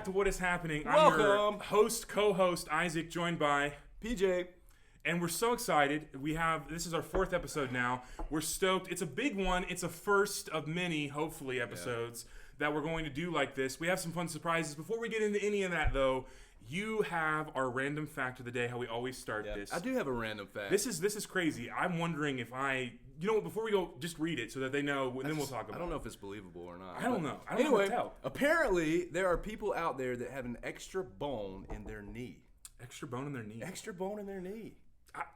to What Is Happening. Welcome. I'm your host, co-host, Isaac, joined by PJ. And we're so excited. This is our 4th episode now. We're stoked. It's a big one. It's a first of many, hopefully, episodes that we're going to do like this. We have some fun surprises. Before we get into any of that, though, you have our random fact of the day, how we always start this. I do have a random fact. This is crazy. I'm wondering if you know what, before we go, just read it so that they know, and then we'll talk about it. I don't know if it's believable or not. I don't know. I don't know how to tell. Apparently, there are people out there that have an extra bone in their knee. Extra bone in their knee? Extra bone in their knee.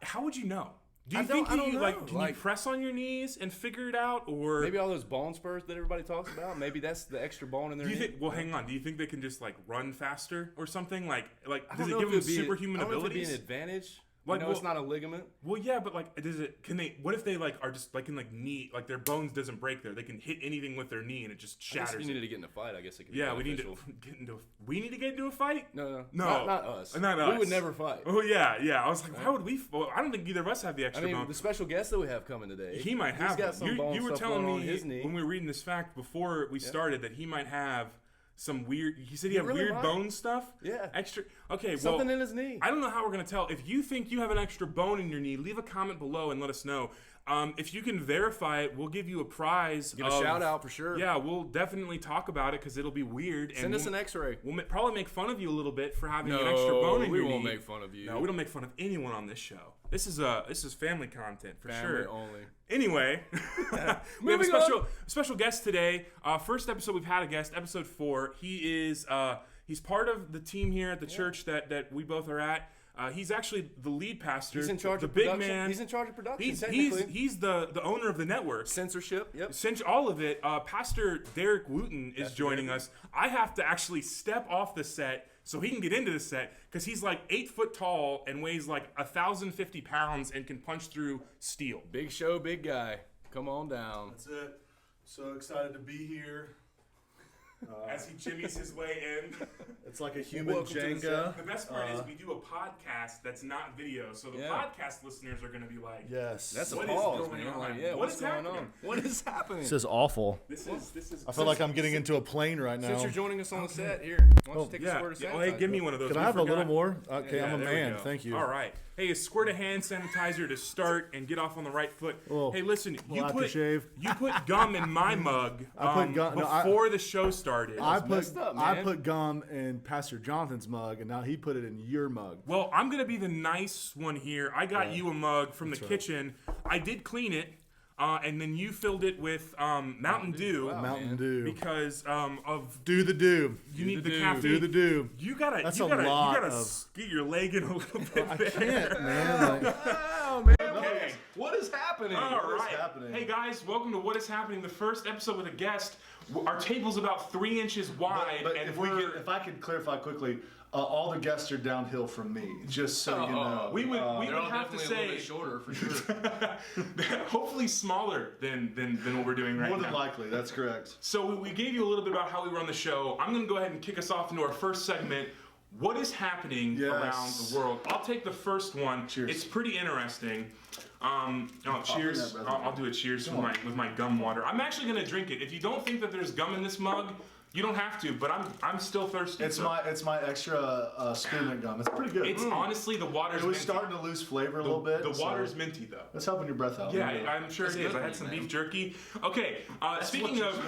How would you know? Do you I think don't know. Can you press on your knees and figure it out, or maybe all those bone spurs that everybody talks about? Maybe that's the extra bone in their knee. Hang on. Do you think they can just run faster or something? Like does it know give if them superhuman I don't know if it'd abilities? be an advantage. It's not a ligament. Well, yeah, but what if they are just in knee, their bones doesn't break there? They can hit anything with their knee and it just shatters. If you needed to get in a fight, I guess it could be we need to get into a fight? No. Not us. Not us. We would never fight. Oh yeah. I was like, why would we? Well, I don't think either of us have the extra bone. The special guest that we have coming today, he might have. He's got some bone you were stuff telling going me on his knee. when we were reading this fact before we started that he might have some weird. He said he had really weird might. bone stuff. Yeah. Extra. Okay. Something in his knee. I don't know how we're gonna tell. If you think you have an extra bone in your knee, leave a comment below and let us know. If you can verify it, we'll give you a prize. Give a shout out for sure. Yeah, we'll definitely talk about it because it'll be weird. Send us an X-ray. We'll probably make fun of you a little bit for having an extra bone in your knee. We won't make fun of you. No, we don't make fun of anyone on this show. This is family content for family sure. Only. Anyway, we have a special guest today. First episode we've had a guest, episode 4. He is he's part of the team here at the church that we both are at. He's actually the lead pastor. He's in charge of big production. man. He's in charge of production. He's the owner of the network. Censorship. Yep. All of it. Pastor Derek Wooten is joining us. I have to actually step off the set so he can get into the set because he's 8 foot tall and weighs 1,050 pounds and can punch through steel. Big show, big guy. Come on down. That's it. So excited to be here. As he jimmies his way in. It's like a human Welcome to Jenga. The best part is we do a podcast that's not video, so the podcast listeners are going to be like, yes. That's a what pause, is going man. on? What's going on? What is happening? This is awful. This is. I feel like I'm getting into a plane right now. Since you're joining us on the set, here, why don't you take a squirt of sanitizer? Oh, hey, give me one of those. Can I have a little more? Okay, I'm a man. Thank you. All right. Hey, a squirt of hand sanitizer to start and get off on the right foot. Oh, hey, listen, you put aftershave. gum in my mug before the show started. I put gum in Pastor Jonathan's mug, and now he put it in your mug. Well, I'm going to be the nice one here. I got you a mug from the kitchen. I did clean it. And then you filled it with Mountain Dew. Wow, Mountain Dew. Because of do the do. You need the caffeine. Do the do. You gotta get your leg in a little bit. I can't, man. Oh man, Okay. What is happening? All right. happening? Hey guys, welcome to What Is Happening, the first episode with a guest. Our table's about 3 inches wide, But and if I could clarify quickly, all the guests are downhill from me. Just so you know, we would They're all have to definitely a say little bit shorter for sure. hopefully smaller than what we're doing right now. more than likely. That's correct. So we gave you a little bit about how we run the show. I'm going to go ahead and kick us off into our first segment. What is happening around the world? I'll take the first one. Cheers. It's pretty interesting. Cheers. I'll do a cheers with my gum water. I'm actually going to drink it. If you don't think that there's gum in this mug, you don't have to, but I'm still thirsty. It's my extra spearmint gum. It's pretty good. It's honestly the water's It was minty. starting to lose flavor a little bit. The water's minty though. That's helping your breath out. Yeah, I'm sure it is. I had some beef jerky. Okay, speaking of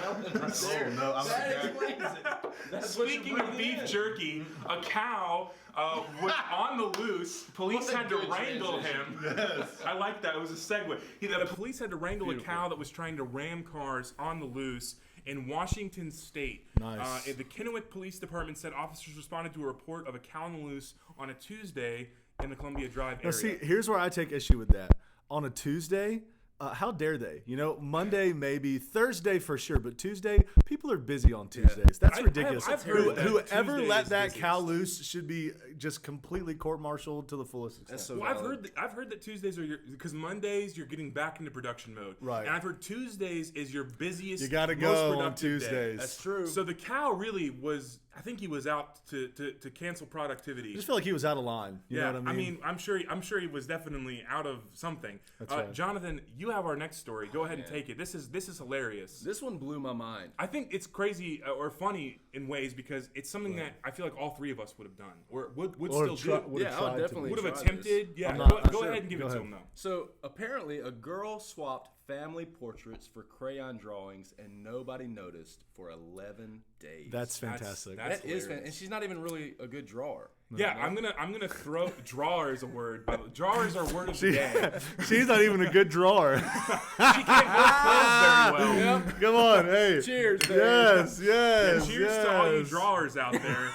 speaking of beef jerky, a cow was on the loose. Police had to wrangle him. Yes. I like that. It was a segue. The police had to wrangle a cow that was trying to ram cars on the loose in Washington State. Nice. The Kennewick Police Department said officers responded to a report of a cow on the loose on a Tuesday in the Columbia Drive area. Now, see, here's where I take issue with that. On a Tuesday, how dare they? Monday maybe, Thursday for sure, but Tuesday, people are busy on Tuesdays. That's ridiculous. I've heard that Whoever Tuesday let is that busiest. cow loose should be just completely court-martialed to the fullest extent. That's so Well, valid. I've heard that Tuesdays are because Mondays you're getting back into production mode. Right. And I've heard Tuesdays is your busiest. You got to most go on productive day. Tuesdays. That's true. So the cow really was I think he was out to cancel productivity. I just feel like he was out of line. You know what I mean? I'm sure he was definitely out of something. That's right. Jonathan, you have our next story. Go ahead and take it. This is hilarious. This one blew my mind. I think it's crazy or funny in ways because it's something that I feel like all three of us would have done or would still do. Yeah, I would definitely would have tried attempted. this. Yeah, go ahead and give it to him though. So apparently, a girl swapped family portraits for crayon drawings, and nobody noticed for 11 days. That's fantastic. That is fantastic. And she's not even really a good drawer. Yeah, I'm gonna throw drawer is a word. Drawer is our word of the day. She's not even a good drawer. She can't hold clothes very well. Yep. Come on, hey. Cheers, baby. Yes. And cheers to all you drawers out there.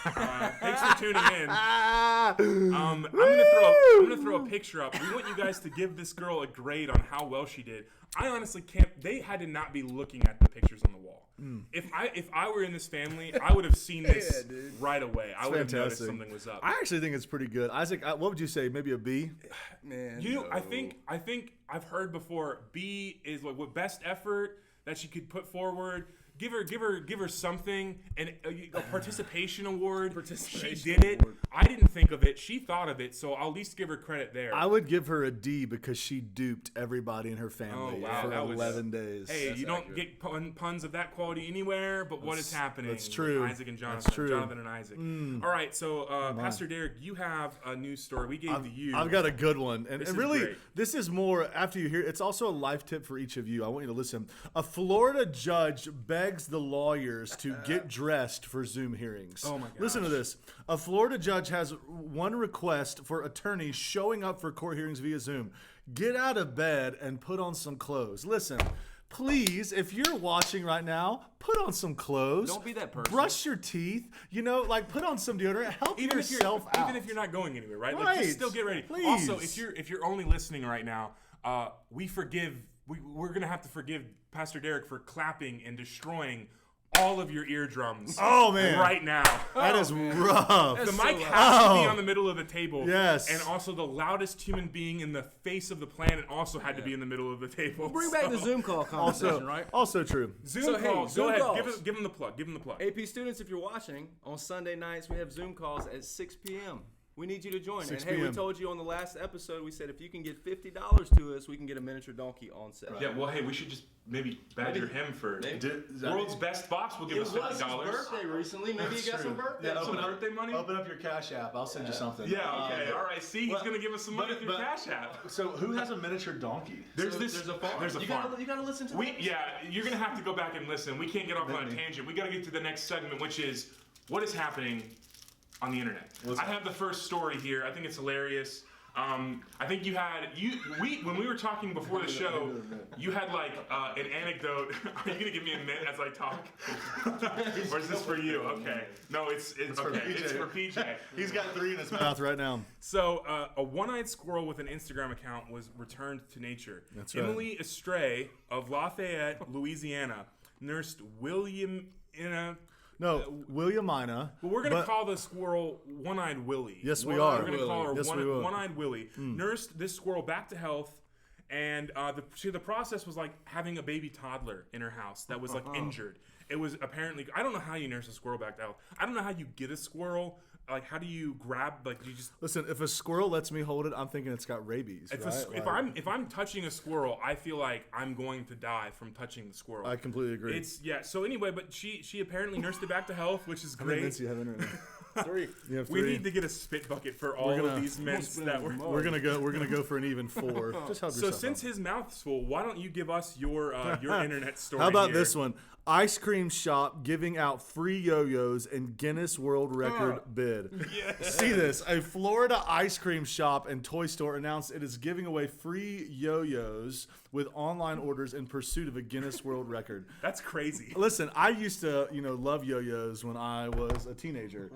Thanks for tuning in. I'm gonna throw a picture up. We want you guys to give this girl a grade on how well she did. I honestly can't. They had to not be looking at the pictures on the wall. If I were in this family, I would have seen this right away. I would have noticed something was up. I actually think it's pretty good. Isaac, what would you say? Maybe a B? Man, I think I've heard before. B is like what best effort that she could put forward. Give her something, and a participation award. She did it. I didn't think of it. She thought of it, so I'll at least give her credit there. I would give her a D because she duped everybody in her family for that 11 days. Hey, That's you don't accurate. get puns of that quality anywhere, but what is happening? That's true. With Isaac and Jonathan. That's true. Jonathan and Isaac. All right, so Pastor Derek, you have a news story we gave to you. I've got a good one. And This is really, great. this is more, after you hear it's also a life tip for each of you. I want you to listen. A Florida judge begs the lawyers to get dressed for Zoom hearings. Oh my gosh. Listen to this. A Florida judge has one request for attorneys showing up for court hearings via Zoom. Get out of bed and put on some clothes. Listen, please, if you're watching right now, put on some clothes. Don't be that person. Brush your teeth. Put on some deodorant. Help yourself out. Even if you're not going anywhere, right? Right. Like, just still get ready. Please. Also, if you're only listening right now, we're gonna have to forgive Pastor Derek for clapping and destroying all of your eardrums. Oh man! Right now. That is rough. The so mic loud. has to be on the middle of the table. Yes. And also the loudest human being in the face of the planet also had to be in the middle of the table. Bring back the Zoom call conversation, right? Also true. Zoom So, hey, calls. Zoom Go ahead. calls. Give them the plug. Give them the plug. AP students, if you're watching, on Sunday nights we have Zoom calls at 6 p.m. We need you to join. 6 And hey, we p.m. told you on the last episode, we said if you can get $50 to us, we can get a miniature donkey on set. Yeah, well, hey, we should just maybe badger him for I world's best boss will give us $50. birthday recently. Maybe you got some birthday. Some birthday money? Open up your Cash App. I'll send you something. Yeah, okay, all right. See, he's gonna give us some money through Cash App. So who has a miniature donkey? There's a farm. There's a You farm. gotta listen to this. Yeah, you're gonna have to go back and listen. We can't get off on a tangent. We gotta get to the next segment, which is what is happening on the internet. I have the first story here. I think it's hilarious. I think when we were talking before the show, you had like an anecdote. Are you gonna give me a minute as I talk, or is this for you? Okay, no, it's okay. It's for PJ. He's got 3 in his mouth right now. So, a one-eyed squirrel with an Instagram account was returned to nature. That's right. Emily Estray of Lafayette, Louisiana, nursed Williamina. Williamina. But we're going to call the squirrel One-Eyed Willie. Yes, we are. We're going to call her Yes, we will. One-Eyed Willie. Nursed this squirrel back to health. And the process was like having a baby toddler in her house that was like injured. It was apparently, I don't know how you nurse a squirrel back to health. I don't know how you get a squirrel. Like, how do you grab? Like, you just Listen, if a squirrel lets me hold it, I'm thinking it's got rabies. if I'm touching a squirrel, I feel like I'm going to die from touching the squirrel. I completely agree. So anyway, but she apparently nursed it back to health, which is great. Vince, you have internet. 3. You have We 3. need to get a spit bucket for all of these mints that were. We're gonna go for an even 4. Just help So yourself since out. his mouth's full, why don't you give us your internet story? How about here? this one? Ice cream shop giving out free yo-yos and Guinness World Record bid. See this. A Florida ice cream shop and toy store announced it is giving away free yo-yos with online orders in pursuit of a Guinness World Record. That's crazy. Listen, I used to, love yo-yos when I was a teenager.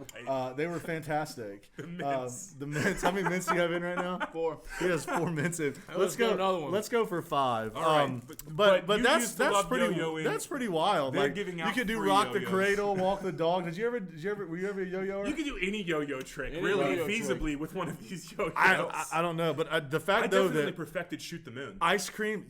They were fantastic. The mints. The mints. How many mints do you have in right now? 4. He has 4 mints in. Let's go another one. Let's go for 5. All right, but you that's used to love yo-yoing. that's pretty wild. They're Like giving you out could do free rock the yo-yos. cradle, walk the dog. Were you ever a yo-yoer? You could do any yo-yo trick, Any really, yo-yo feasibly with one of these yo-yos. I don't know, but the I fact though definitely that perfected shoot the moon. ice cream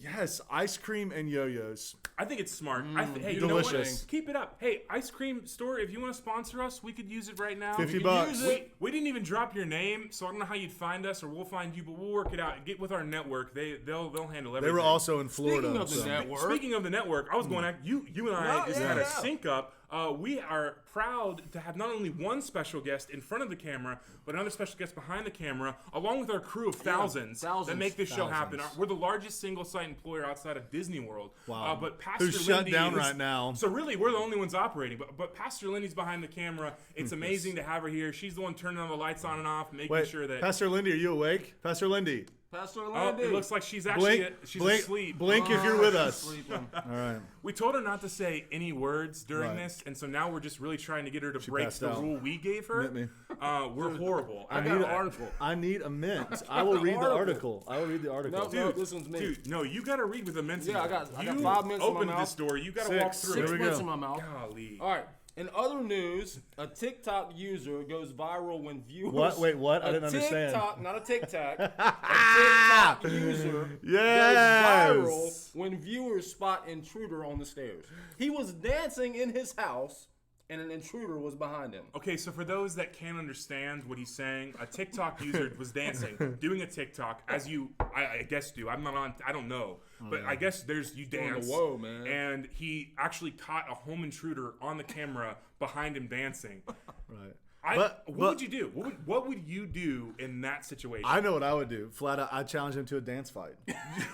and yo-yos. I think it's smart. Hey, you delicious. know what? Keep it up. Hey, ice cream store, if you want to sponsor us, we could use it right now. $50. We didn't even drop your name, so I don't know how you'd find us, or we'll find you, but we'll work it out. Get with our network. They'll handle everything. They were also in Florida. Speaking of the so- network. Speaking of the network, I was going at you and I just had a yeah. sync up. We are proud to have not only one special guest in front of the camera, but another special guest behind the camera, along with our crew of thousands that make this show happen. We're the largest single site employer outside of Disney World. Wow. But Pastor Who's shut Lindy down is- right now. So really, we're the only ones operating. But Pastor Lindy's behind the camera. It's amazing to have her here. She's the one turning all the lights on and off, making Wait, sure that. Pastor Lindy, are you awake? Pastor Lindy, Pastor Oh, Lindy. it looks like she's actually blink, asleep. blink if you're with us. Sleeping. All right. We told her not to say any words during Right. this, and so now we're just really trying to get her to break passed the out. rule we gave her. Hit me. We're horrible. I got an article. I need a mint. I will read the article. I will read the article. No, this one's me. Dude, no, you gotta read with the mints. Yeah, in I it. got You 5 mints in my opened mouth. this door. You gotta 6. walk through Here Six we it. go. mints in my mouth. Golly. All right. In other news, a TikTok user goes viral when viewers. What? Wait, what? I didn't understand. TikTok, not a Tic Tac. A TikTok user Yes. goes viral when viewers spot intruder on the stairs. He was dancing in his house, and an intruder was behind him. Okay, so for those that can't understand what he's saying, a TikTok user was dancing, doing a TikTok, as you, I guess, do. I'm not on, I don't know. But I guess you doing dance. the whoa, man. And he actually caught a home intruder on the camera behind him dancing. Right. What would you do? What would you do in that situation? I know what I would do. Flat out, I'd challenge him to a dance fight.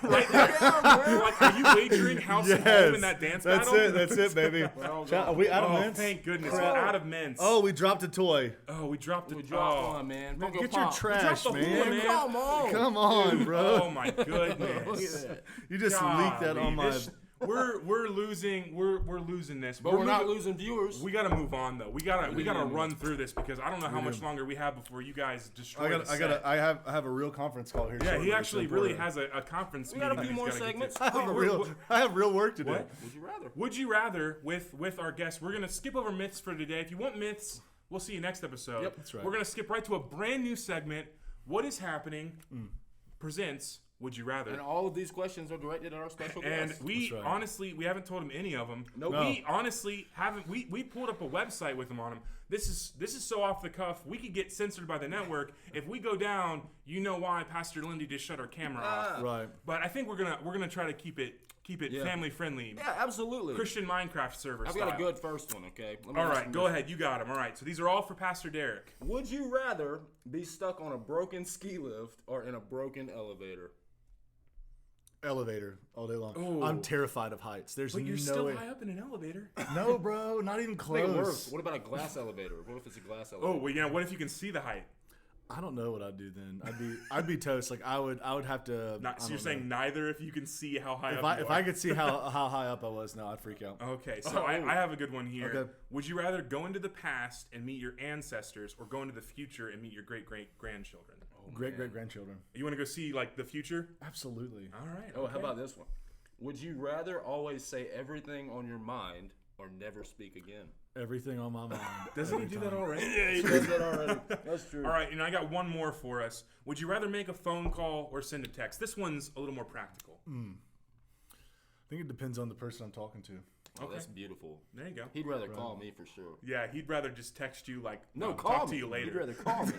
Like, are you wagering house and home in that dance That's battle? it. That's it, baby. Are we out of Oh, mints? thank goodness. We're out of mints. Oh, we dropped a toy. Oh, we dropped it. We dropped one, man. Funko Get your Pop. trash, the whole man. man. Come on. Come on, bro. Oh my Look at goodness. that. You just leaked that Golly, on my. We're losing this. But we're not losing viewers. We gotta move on though. We gotta run through this because I don't know how much longer we have before you guys destroy the set. I have a real conference call here. Yeah, shortly. he It's actually really important. has a conference We meeting. got a few that he's more gotta get segments. to. I have real work to do. What? Would you rather? Would you rather with our guests? We're gonna skip over myths for today. If you want myths, we'll see you next episode. Yep, that's right. We're gonna skip right to a brand new segment. What is happening? Presents. Would you rather? And all of these questions are directed at our special And guest. we That's right. honestly, we haven't told him any of them. Nope. We honestly haven't. We pulled up a website with them on them. This is so off the cuff. We could get censored by the network if we go down. You know why Pastor Lindy just shut our camera off. Right. But I think we're gonna try to keep it Yeah. family friendly. Yeah, absolutely. Christian Minecraft server I've style. got a good first one, okay? Let me All ask right, you go this. ahead. You got them. All right. So these are all for Pastor Derek. Would you rather be stuck on a broken ski lift or in a broken elevator? Elevator all day long. Ooh. I'm terrified of heights. There's But you're no still way. high up in an elevator. No, bro, not even Make it worse. close. What about a glass elevator? What if it's a glass Oh, elevator? well, yeah. What if you can see the height? I don't know what I'd do then. I'd be toast. Like I would have to. Not, I so you're don't saying know. neither if you can see how high if up I you if are. I could see how high up I was, no, I'd freak out. Okay, so I have a good one here. Okay. Would you rather go into the past and meet your ancestors or go into the future and meet your great-great-grandchildren? Great grandchildren. You want to go see, like, the future? Absolutely. All right. Oh, okay. how about this one? Would you rather always say everything on your mind or never speak again? Everything on my mind. Doesn't he do that already? Yeah, he does that already. That's true. All right, and I got one more for us. Would you rather make a phone call or send a text? This one's a little more practical. I think it depends on the person I'm talking to. Oh, Okay. that's beautiful. There you go. He'd rather call me for sure. Yeah, he'd rather just text you, like, No, talk call to me. you later. He'd rather call me.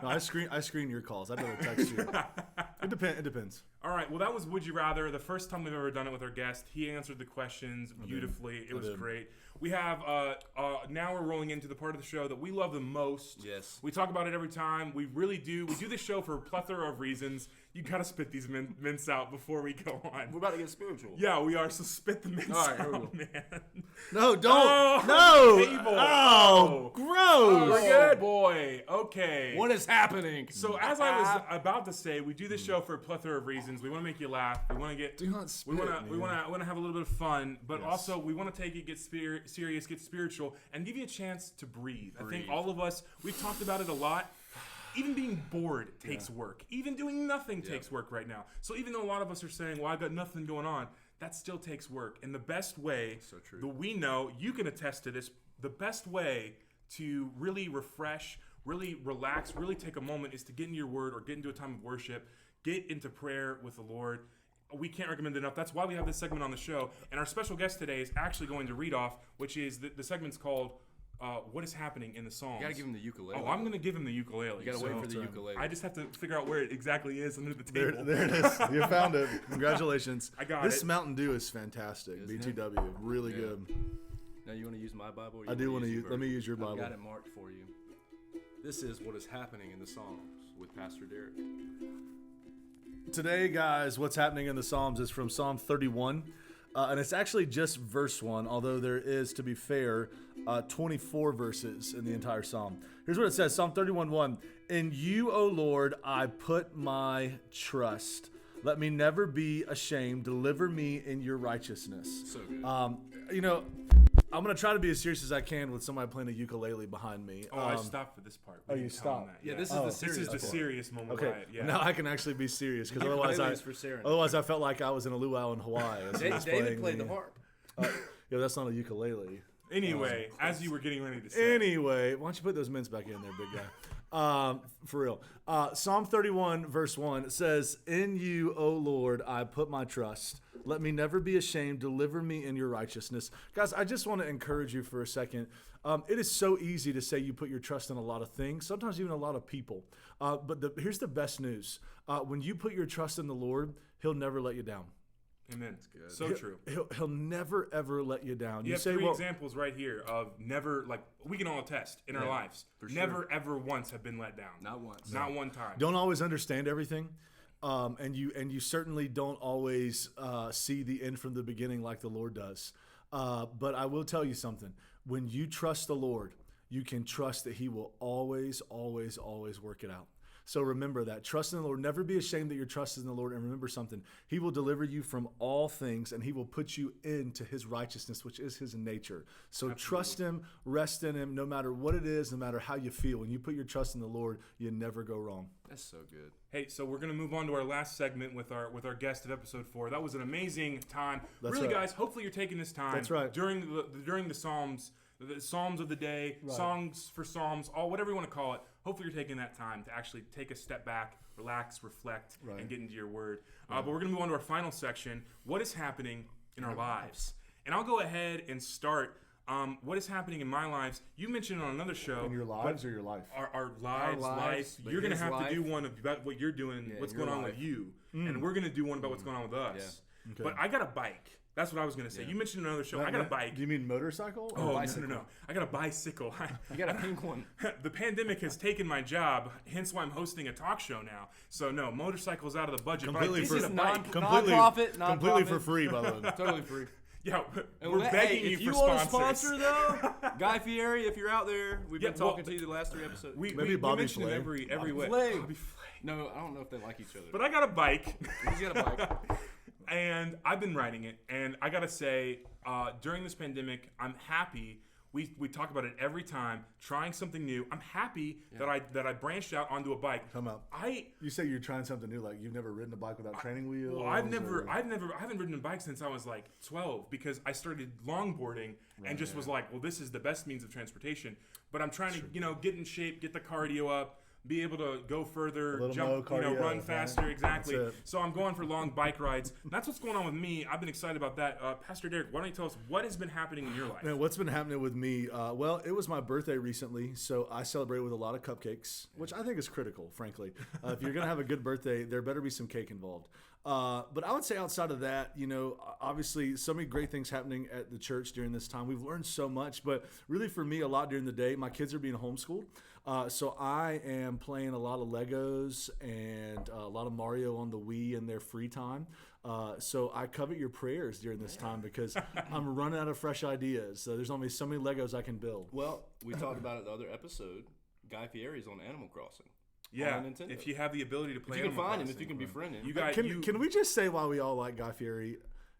No, I screen your calls. I'd rather text you. It depends. All right, well, that was Would You Rather. The first time we've ever done it with our guest. He answered the questions beautifully. It was did. great. We have, now we're rolling into the part of the show that we love the most. Yes. We talk about it every time. We really do. We do this show for a plethora of reasons. You got to spit these mints out before we go We're on. about to get spiritual. Yeah, we are, so spit the mints All right, here we out, go. man. No, don't. Oh, no. evil. Oh, gross. We're good. boy. Okay. What is happening? So as I was about to say, we do this show for a plethora of reasons. We want to make you laugh. We want to get. Do not spit, we want to have a little bit of fun, but Yes. also we want to take it, get serious, get spiritual, and give you a chance to breathe. I think all of us, we've talked about it a lot. Even being bored takes work. Even doing nothing takes work right now. So even though a lot of us are saying, well, I've got nothing going on, that still takes work. And the best way, that we know, you can attest to this, the best way to really refresh, really relax, really take a moment is to get into your word or get into a time of worship, get into prayer with the Lord. We can't recommend it enough. That's why we have this segment on the show. And our special guest today is actually going to read off, which is the segment's called What is Happening in the Psalms. You gotta give him the ukulele. Oh, I'm going to give him the ukulele. You gotta wait for the ukulele. I just have to figure out where it exactly is under the table. There it is. You found it. Congratulations. I got this it. Mountain Dew is fantastic. Isn't BTW. Really good. Now you want to use my Bible? Or I do want to your use. Let me use your version? Bible. I've got it marked for you. This is What is Happening in the Psalms with Pastor Derek. Today, guys, what's happening in the Psalms is from Psalm 31. And it's actually just verse 1, although there is, to be fair, 24 verses in the entire psalm. Here's what it says, Psalm 31:1. In you, O Lord, I put my trust. Let me never be ashamed. Deliver me in your righteousness. So good. I'm going to try to be as serious as I can with somebody playing a ukulele behind me. I stopped for this part. Oh, you didn't tell him stopped? that. Yeah, this is the serious This is the part. serious moment. Okay, Right? Yeah. now I can actually be serious because Ukulele's for Sarah. otherwise I felt like I was in a luau in Hawaii. as he was David playing played the harp. Yeah, that's not a ukulele. Anyway, as you were getting ready to say. Anyway, why don't you put those mints back in there, big guy? For real. Psalm 31, verse 1 says, In you, O Lord, I put my trust. Let me never be ashamed. Deliver me in your righteousness. Guys, I just want to encourage you for a second. It is so easy to say you put your trust in a lot of things, sometimes even a lot of people. But here's the best news. When you put your trust in the Lord, he'll never let you down. Amen. That's good. So true. He'll never, ever let you down. You have three examples right here of never, like, we can all attest in our lives. Never, ever once have been let down. Not once. Not one time. Don't always understand everything. And you certainly don't always see the end from the beginning like the Lord does. But I will tell you something. When you trust the Lord, you can trust that he will always, always, always work it out. So remember that. Trust in the Lord. Never be ashamed that you're trusting in the Lord. And remember something. He will deliver you from all things, and he will put you into his righteousness, which is his nature. So trust him, rest in him, no matter what it is, no matter how you feel. When you put your trust in the Lord, you never go wrong. That's so good. Hey, so we're going to move on to our last segment with our guest of episode 4. That was an amazing time. That's really, right. guys, hopefully you're taking this time. That's right. During the Psalms of the day, Right. songs for Psalms, all whatever you want to call it. Hopefully you're taking that time to actually take a step back, relax, reflect, Right. and get into your word. But we're going to move on to our final section, what is happening in our lives. And I'll go ahead and start. What is happening in my lives? You mentioned on another show. In your lives or your life? Our lives, lives, life. You're going to his have to do life. one about what you're doing, what's your going on life. with you. And we're going to do one about what's going on with us. Yeah. Okay. But I got a bike. That's what I was going to say. You mentioned another show. I got a bike. Do you mean motorcycle? Oh, Or no. I got a bicycle. You got a pink one. The pandemic has taken my job, hence why I'm hosting a talk show now. So, no, motorcycle's out of the budget. Completely but I for did get a bike. completely for free, by the way. Totally free. Yeah, And we're hey, begging you if for you want a sponsors. sponsor though, Guy Fieri, if you're out there, we've been Yeah, well, talking to you the last 3 episodes. Maybe we Bobby mentioned Flay. it every way. Flay. Bobby Flay. No, I don't know if they like each other. But I got a bike. He's got a bike. And I've been riding it, and I gotta say, during this pandemic, I'm happy. We talk about it every time. Trying something new. I'm happy that I branched out onto a bike. Come up. I You say you're trying something new, like you've never ridden a bike without training wheels. Well, I haven't ridden a bike since I was like 12 because I started longboarding and just was like, well, this is the best means of transportation. But I'm trying to, get in shape, get the cardio up, be able to go further, little jump, more cardio, run right? faster, exactly. That's it. So I'm going for long bike rides. And that's what's going on with me. I've been excited about that. Pastor Derek, why don't you tell us what has been happening in your life? Man, what's been happening with me? Well, it was my birthday recently, so I celebrated with a lot of cupcakes, which I think is critical, frankly. If you're going to have a good birthday, there better be some cake involved. But I would say outside of that, obviously so many great things happening at the church during this time. We've learned so much, but really for me, a lot during the day. My kids are being homeschooled. So I am playing a lot of Legos and a lot of Mario on the Wii in their free time. So I covet your prayers during this time because I'm running out of fresh ideas. So there's only so many Legos I can build. Well, we talked about it the other episode. Guy Fieri's on Animal Crossing. Yeah, on Nintendo. if you have the ability to play If you can Animal find him, if Crossing. you can befriend him. You got Can we just say why we all like Guy Fieri?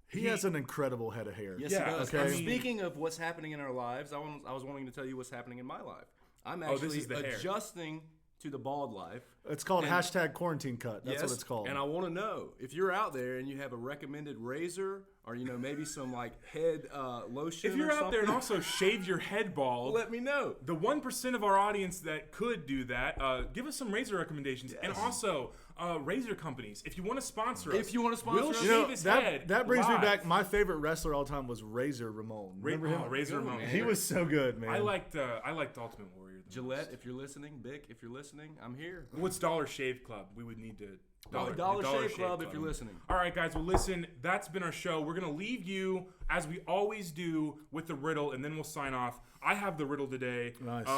He has an incredible head of hair. Yes, Yeah, he does. okay. And speaking of what's happening in our lives, I was wanting to tell you what's happening in my life. I'm this actually is the hair. adjusting to the bald life. It's called hashtag quarantine cut. That's what it's called. And I want to know if you're out there and you have a recommended razor or maybe some like head lotion. If you're or out something, there and also shave your head bald, let me know. the 1% of our audience that could do that, give us some razor recommendations. And also, razor companies, if you want to sponsor us. If you want to sponsor we'll us. shave his head that brings me live. back. My favorite wrestler all time was Razor Ramon. Remember him? Razor Good one, Ramon. man. He was so good, man. I liked Ultimate Warrior. the Gillette, most. if you're listening, Bic, if you're listening, I'm here. What's Dollar Shave Club? We would need to. Dollar Shave Club, if you're listening. All right, guys. Well, listen. That's been our show. We're gonna leave you as we always do with the riddle, and then we'll sign off. I have the riddle today. Nice.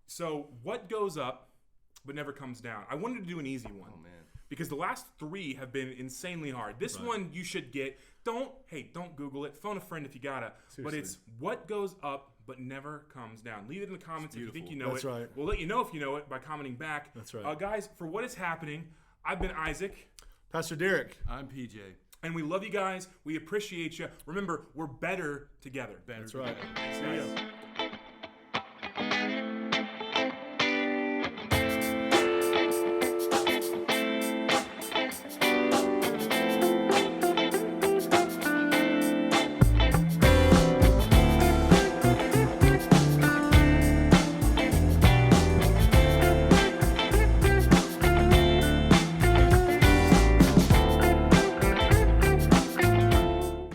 So what goes up but never comes down? I wanted to do an easy one. Oh, man. Because the last 3 have been insanely hard. This one you should get. Don't Google it. Phone a friend if you gotta. Seriously. But it's what goes up but never comes down. Leave it in the comments if you think you know That's it. right. We'll let you know if you know it by commenting back. That's right. Guys, for what is happening, I've been Isaac. Pastor Derek. I'm PJ. And we love you guys. We appreciate you. Remember, we're better together. Better That's right. together. See ya.